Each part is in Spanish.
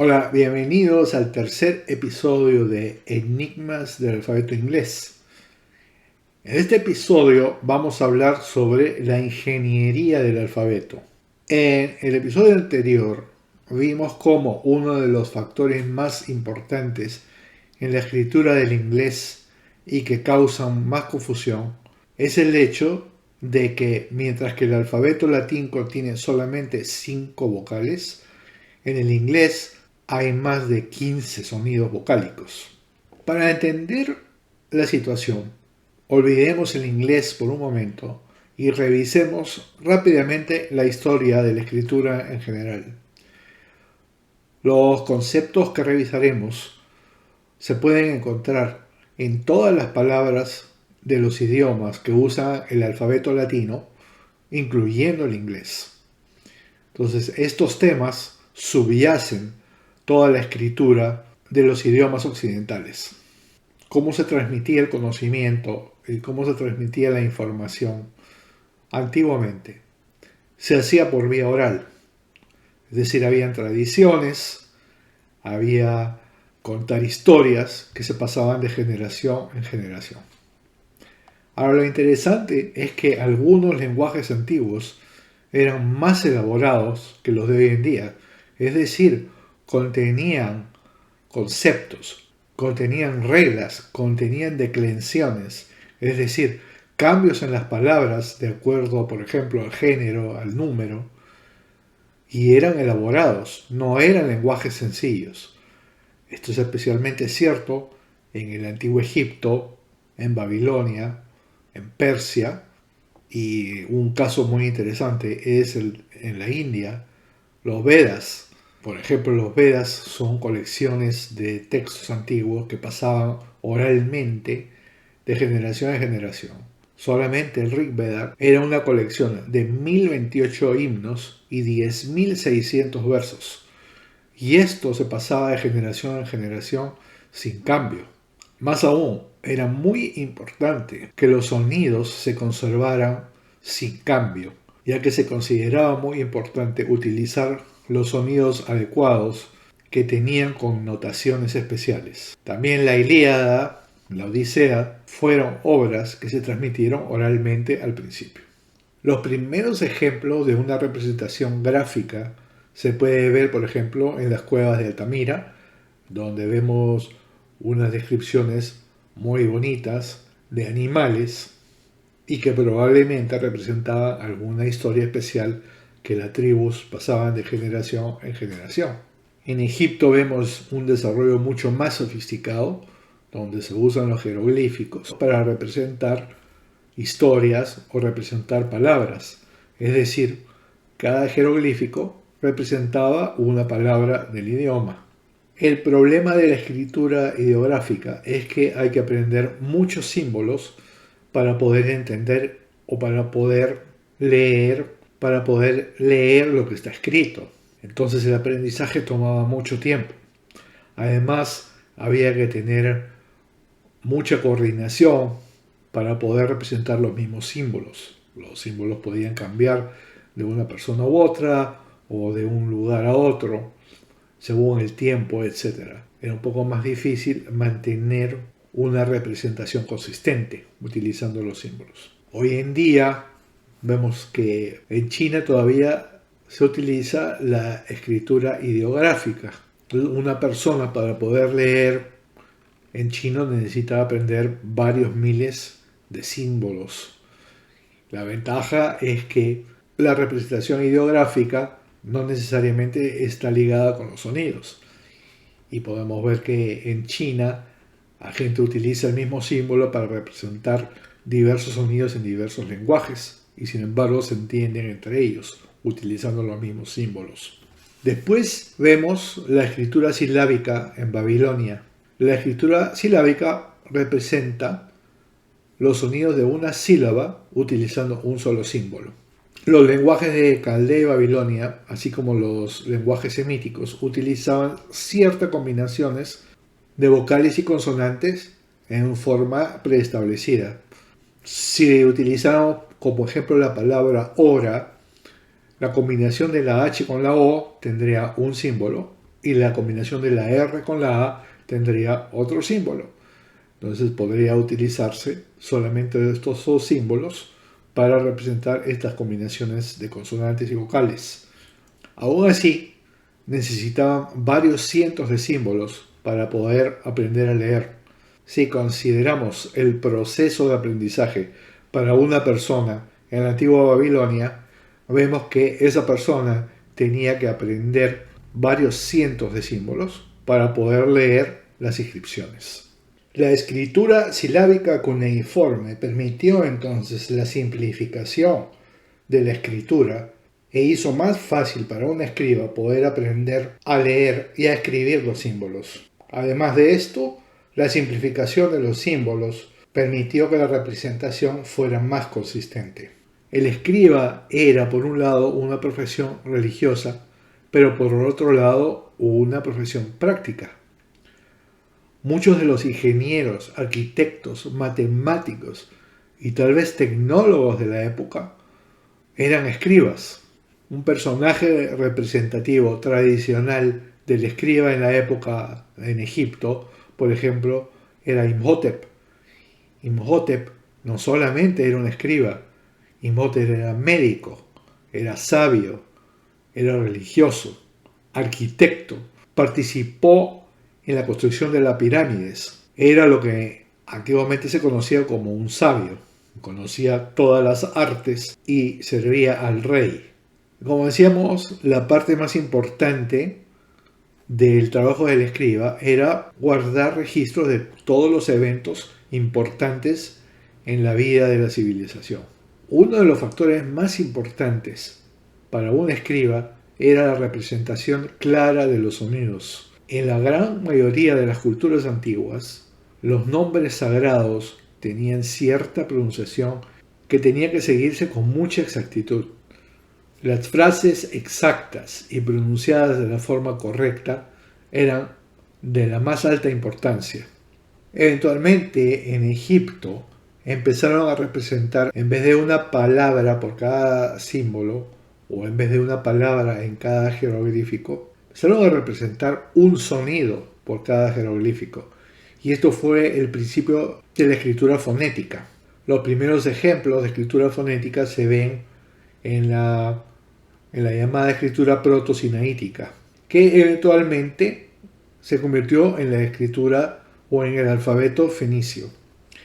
Hola, bienvenidos al tercer episodio de Enigmas del alfabeto inglés. En este episodio vamos a hablar sobre la ingeniería del alfabeto. En el episodio anterior vimos cómo uno de los factores más importantes en la escritura del inglés y que causan más confusión es el hecho de que mientras que el alfabeto latín contiene solamente 5 vocales, en el inglés hay más de 15 sonidos vocálicos. Para entender la situación, olvidemos el inglés por un momento y revisemos rápidamente la historia de la escritura en general. Los conceptos que revisaremos se pueden encontrar en todas las palabras de los idiomas que usan el alfabeto latino, incluyendo el inglés. Entonces, estos temas subyacen toda la escritura de los idiomas occidentales. Cómo se transmitía el conocimiento y cómo se transmitía la información antiguamente. Se hacía por vía oral, es decir, habían tradiciones, había contar historias que se pasaban de generación en generación. Ahora, lo interesante es que algunos lenguajes antiguos eran más elaborados que los de hoy en día, es decir, contenían conceptos, contenían reglas, contenían declinaciones, es decir, cambios en las palabras de acuerdo, por ejemplo, al género, al número, y eran elaborados, no eran lenguajes sencillos. Esto es especialmente cierto en el antiguo Egipto, en Babilonia, en Persia, y un caso muy interesante es en la India, los Vedas. Por ejemplo, los Vedas son colecciones de textos antiguos que pasaban oralmente de generación en generación. Solamente el Rig Veda era una colección de 1028 himnos y 10.600 versos. Y esto se pasaba de generación en generación sin cambio. Más aún, era muy importante que los sonidos se conservaran sin cambio, ya que se consideraba muy importante utilizar los sonidos adecuados que tenían connotaciones especiales. También la Ilíada, la Odisea, fueron obras que se transmitieron oralmente al principio. Los primeros ejemplos de una representación gráfica se puede ver, por ejemplo, en las cuevas de Altamira, donde vemos unas descripciones muy bonitas de animales y que probablemente representaban alguna historia especial que las tribus pasaban de generación en generación. En Egipto vemos un desarrollo mucho más sofisticado, donde se usan los jeroglíficos para representar historias o representar palabras. Es decir, cada jeroglífico representaba una palabra del idioma. El problema de la escritura ideográfica es que hay que aprender muchos símbolos para poder entender o para poder leer lo que está escrito. Entonces el aprendizaje tomaba mucho tiempo. Además, había que tener mucha coordinación para poder representar los mismos símbolos. Los símbolos podían cambiar de una persona u otra o de un lugar a otro según el tiempo, etc. Era un poco más difícil mantener una representación consistente utilizando los símbolos. Hoy en día vemos que en China todavía se utiliza la escritura ideográfica. Una persona para poder leer en chino necesita aprender varios miles de símbolos. La ventaja es que la representación ideográfica no necesariamente está ligada con los sonidos. Y podemos ver que en China la gente utiliza el mismo símbolo para representar diversos sonidos en diversos lenguajes y sin embargo se entienden entre ellos utilizando los mismos símbolos. Después vemos la escritura silábica en Babilonia. La escritura silábica representa los sonidos de una sílaba utilizando un solo símbolo. Los lenguajes de Caldea y Babilonia, así como los lenguajes semíticos, utilizaban ciertas combinaciones de vocales y consonantes en forma preestablecida. Si utilizamos como ejemplo la palabra hora, la combinación de la H con la O tendría un símbolo y la combinación de la R con la A tendría otro símbolo. Entonces podría utilizarse solamente estos dos símbolos para representar estas combinaciones de consonantes y vocales. Aún así, necesitaban varios cientos de símbolos para poder aprender a leer. Si consideramos el proceso de aprendizaje para una persona en la antigua Babilonia, vemos que esa persona tenía que aprender varios cientos de símbolos para poder leer las inscripciones. La escritura silábica cuneiforme permitió entonces la simplificación de la escritura e hizo más fácil para un escriba poder aprender a leer y a escribir los símbolos. Además de esto, la simplificación de los símbolos permitió que la representación fuera más consistente. El escriba era, por un lado, una profesión religiosa, pero por otro lado, una profesión práctica. Muchos de los ingenieros, arquitectos, matemáticos y tal vez tecnólogos de la época eran escribas. Un personaje representativo tradicional del escriba en la época en Egipto, por ejemplo, era Imhotep. Imhotep no solamente era un escriba, Imhotep era médico, era sabio, era religioso, arquitecto, participó en la construcción de las pirámides. Era lo que antiguamente se conocía como un sabio. Conocía todas las artes y servía al rey. Como decíamos, la parte más importante del trabajo del escriba era guardar registros de todos los eventos importantes en la vida de la civilización. Uno de los factores más importantes para un escriba era la representación clara de los sonidos. En la gran mayoría de las culturas antiguas, los nombres sagrados tenían cierta pronunciación que tenía que seguirse con mucha exactitud. Las frases exactas y pronunciadas de la forma correcta eran de la más alta importancia. Eventualmente, en Egipto, empezaron a representar, en vez de una palabra por cada símbolo, o en vez de una palabra en cada jeroglífico, empezaron a representar un sonido por cada jeroglífico. Y esto fue el principio de la escritura fonética. Los primeros ejemplos de escritura fonética se ven en la llamada escritura proto-sinaítica, que eventualmente se convirtió en la escritura o en el alfabeto fenicio.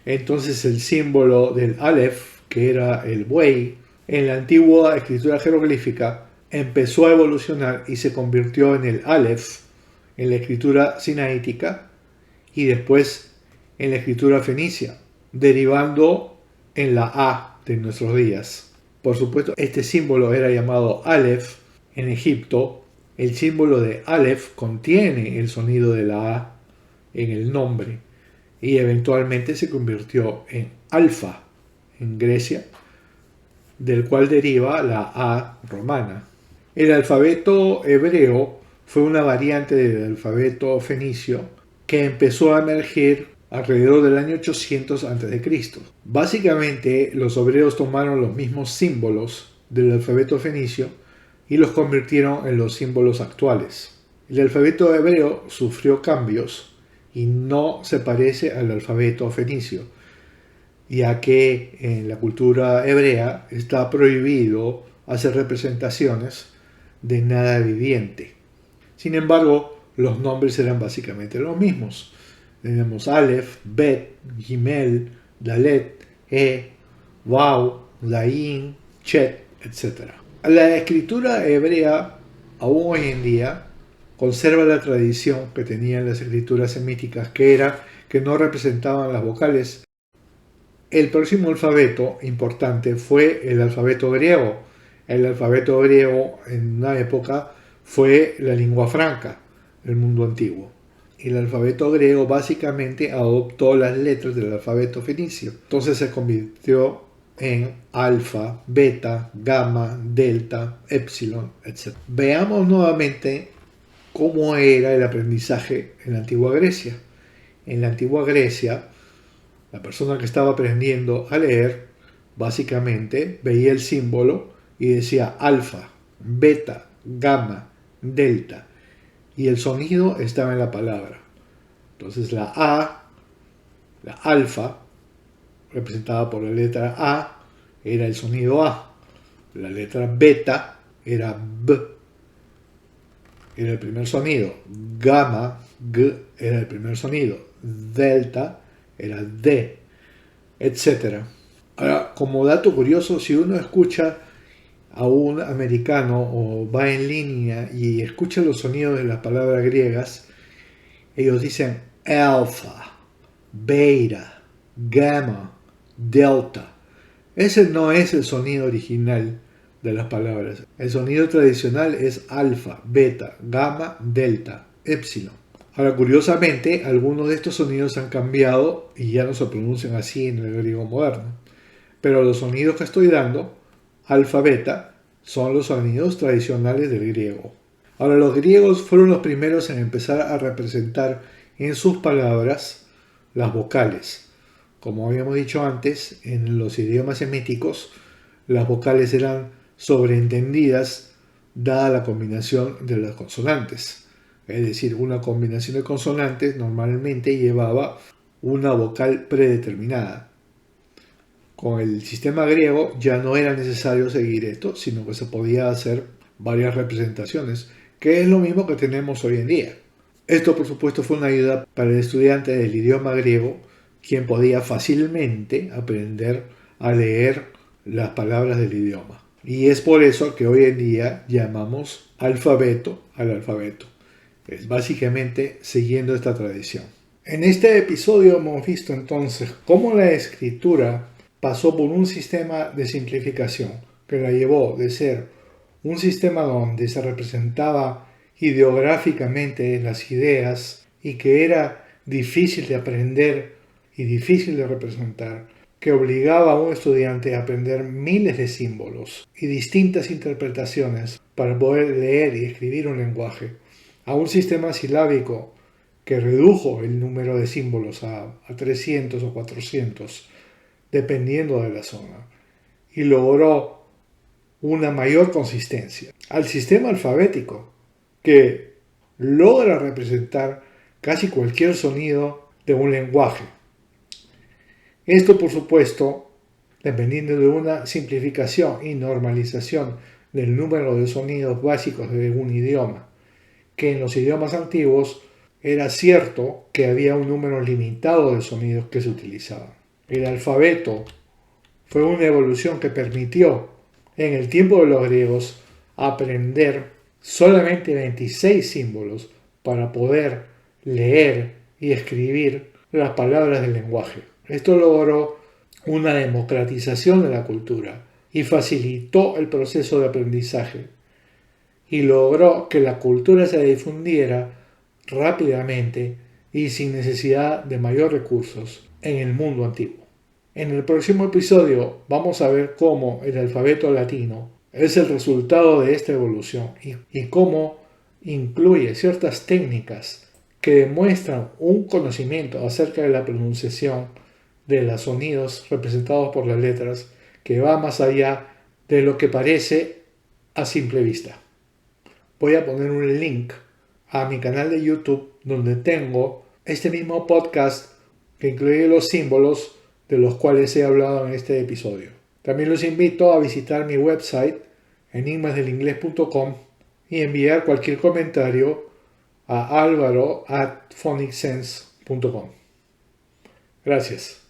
Entonces el símbolo del Aleph, que era el buey, en la antigua escritura jeroglífica empezó a evolucionar y se convirtió en el Aleph en la escritura sinaítica y después en la escritura fenicia, derivando en la A de nuestros días. Por supuesto, este símbolo era llamado Aleph en Egipto. El símbolo de Aleph contiene el sonido de la A en el nombre y eventualmente se convirtió en Alfa en Grecia, del cual deriva la A romana. El alfabeto hebreo fue una variante del alfabeto fenicio que empezó a emerger alrededor del año 800 a.C. Básicamente, los hebreos tomaron los mismos símbolos del alfabeto fenicio y los convirtieron en los símbolos actuales. El alfabeto hebreo sufrió cambios y no se parece al alfabeto fenicio, ya que en la cultura hebrea está prohibido hacer representaciones de nada viviente. Sin embargo, los nombres eran básicamente los mismos. Tenemos Aleph, Bet, Gimel, Dalet, Vav, Zayin, Chet, etc. La escritura hebrea, aún hoy en día, conserva la tradición que tenían las escrituras semíticas, que era que no representaban las vocales. El próximo alfabeto importante fue el alfabeto griego. El alfabeto griego en una época fue la lengua franca del mundo antiguo. El alfabeto griego básicamente adoptó las letras del alfabeto fenicio. Entonces se convirtió en alfa, beta, gamma, delta, epsilon, etc. Veamos nuevamente cómo era el aprendizaje en la antigua Grecia. En la antigua Grecia, la persona que estaba aprendiendo a leer básicamente veía el símbolo y decía alfa, beta, gamma, delta. y el sonido estaba en la palabra. Entonces la A, la alfa, representada por la letra A, era el sonido A. La letra beta era B, era el primer sonido. Gamma, G, era el primer sonido. Delta era D, etc. Ahora, como dato curioso, si uno escucha a un americano o va en línea y escucha los sonidos de las palabras griegas, ellos dicen alfa, beta, gamma, delta. Ese no es el sonido original de las palabras. El sonido tradicional es alfa, beta, gamma, delta, épsilon. Ahora, curiosamente, algunos de estos sonidos han cambiado y ya no se pronuncian así en el griego moderno. Pero los sonidos que estoy dando, alfa, beta, son los sonidos tradicionales del griego. Ahora, los griegos fueron los primeros en empezar a representar en sus palabras las vocales. Como habíamos dicho antes, en los idiomas semíticos, las vocales eran sobreentendidas dada la combinación de las consonantes. Es decir, una combinación de consonantes normalmente llevaba una vocal predeterminada. Con el sistema griego ya no era necesario seguir esto, sino que se podía hacer varias representaciones, que es lo mismo que tenemos hoy en día. Esto, por supuesto, fue una ayuda para el estudiante del idioma griego, quien podía fácilmente aprender a leer las palabras del idioma. Y es por eso que hoy en día llamamos alfabeto al alfabeto. Es básicamente siguiendo esta tradición. En este episodio hemos visto entonces cómo la escritura pasó por un sistema de simplificación que la llevó de ser un sistema donde se representaba ideográficamente las ideas y que era difícil de aprender y difícil de representar, que obligaba a un estudiante a aprender miles de símbolos y distintas interpretaciones para poder leer y escribir un lenguaje, a un sistema silábico que redujo el número de símbolos a 300 o 400, dependiendo de la zona, y logró una mayor consistencia, al sistema alfabético, que logra representar casi cualquier sonido de un lenguaje. Esto, por supuesto, dependiendo de una simplificación y normalización del número de sonidos básicos de un idioma, que en los idiomas antiguos era cierto que había un número limitado de sonidos que se utilizaban. El alfabeto fue una evolución que permitió en el tiempo de los griegos aprender solamente 26 símbolos para poder leer y escribir las palabras del lenguaje. Esto logró una democratización de la cultura y facilitó el proceso de aprendizaje y logró que la cultura se difundiera rápidamente y sin necesidad de mayores recursos en el mundo antiguo. En el próximo episodio vamos a ver cómo el alfabeto latino es el resultado de esta evolución y cómo incluye ciertas técnicas que demuestran un conocimiento acerca de la pronunciación de los sonidos representados por las letras que va más allá de lo que parece a simple vista. Voy a poner un link a mi canal de YouTube donde tengo este mismo podcast que incluye los símbolos de los cuales he hablado en este episodio. También los invito a visitar mi website enigmasdelingles.com y enviar cualquier comentario a alvaro@phonicsense.com. Gracias.